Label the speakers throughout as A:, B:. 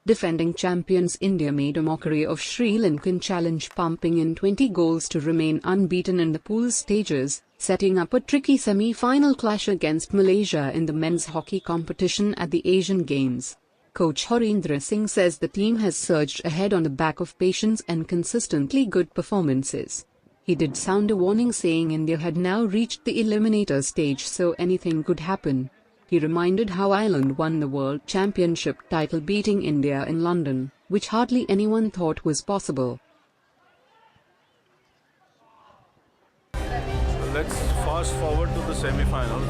A: Defending champions India made a mockery of Sri Lankan challenge, pumping in 20 goals to remain unbeaten in the pool stages, setting up a tricky semi-final clash against Malaysia in the men's hockey competition at the Asian Games. Coach Harendra Singh says the team has surged ahead on the back of patience and consistently good performances. He did sound a warning, saying India had now reached the eliminator stage, so anything could happen. He reminded how Ireland won the World Championship title, beating India in London, which hardly anyone thought was possible.
B: Let's fast forward to the semi-finals.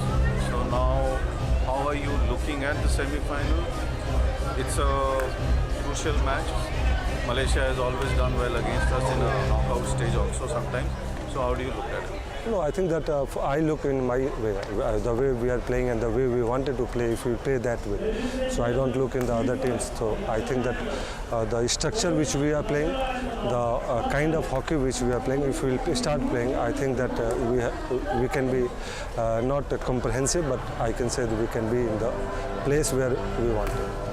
B: So now, how are you looking at the semi-final? It's a crucial match. Malaysia has always done well against us in a knockout stage also sometimes. So how do you look at it?
C: No, I think that I look in my way, the way we are playing and the way we wanted to play, if we play that way. So I don't look in the other teams. So I think that the structure which we are playing, the kind of hockey which we are playing, if we start playing, I think that we can be not comprehensive, but I can say that we can be in the place where we want to.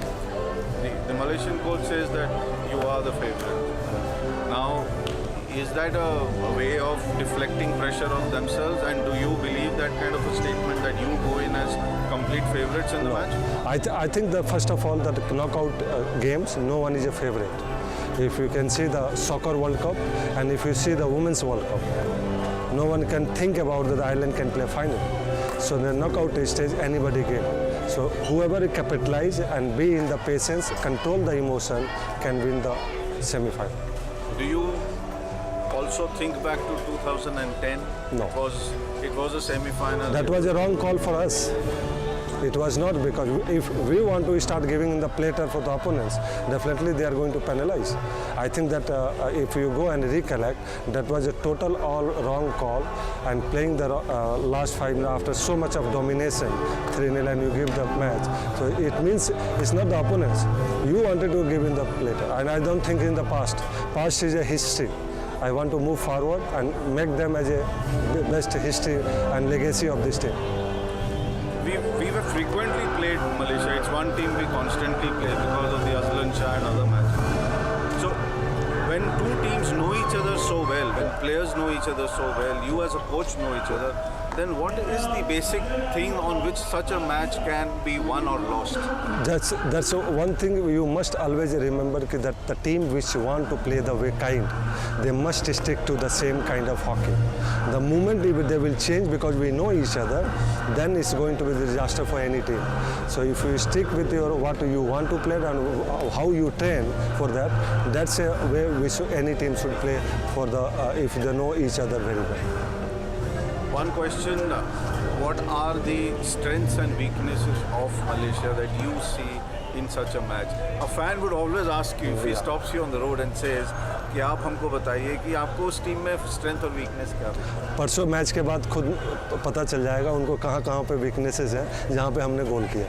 B: The Malaysian coach says that you are the favorite. Now, is that a way of deflecting pressure on themselves, and do you believe that kind of a statement that you go in as complete favorites in the match?
C: I think that first of all, that knockout games, no one is a favorite. If you can see the Soccer World Cup and if you see the Women's World Cup, no one can think about that Ireland can play final. So the knockout stage, anybody game. So whoever capitalize and be in the patience, control the emotion, can win the semi-final.
B: Do you also think back to 2010?
C: No.
B: It was a semi-final.
C: That was a wrong call for us. It was not, because if we want to start giving the platter for the opponents, definitely they are going to penalize. I think that if you go and recollect, that was a total all wrong call, and playing the last 5 minutes after so much of domination, 3-0, and you give the match. So it means it's not the opponents. You wanted to give in the platter, and I don't think in the past. Past is a history. I want to move forward and make them as a best history and legacy of this team.
B: We have frequently played Malaysia. It's one team we constantly play because of the Azlan Shah and other matches. So when two teams know each other so well, when players know each other so well, you as a coach know each other, then what is the basic thing on which such a match can be won or lost?
C: That's one thing you must always remember, that the team which want to play the way kind, they must stick to the same kind of hockey. The moment they will change because we know each other, then it's going to be a disaster for any team. So if you stick with what you want to play and how you train for that, that's a way any team should play for if they know each other very well.
B: One question, what are the strengths and weaknesses of Malaysia that you see in such a match? A fan would always ask you, if he stops you on the road and says, कि आप हमको बताइए कि आपको उस team में strength और weakness क्या है?
C: परसों मैच के बाद खुद पता चल जाएगा उनको कहाँ पे वीकनेसेस हैं, जहाँ पे हमने गोल किया।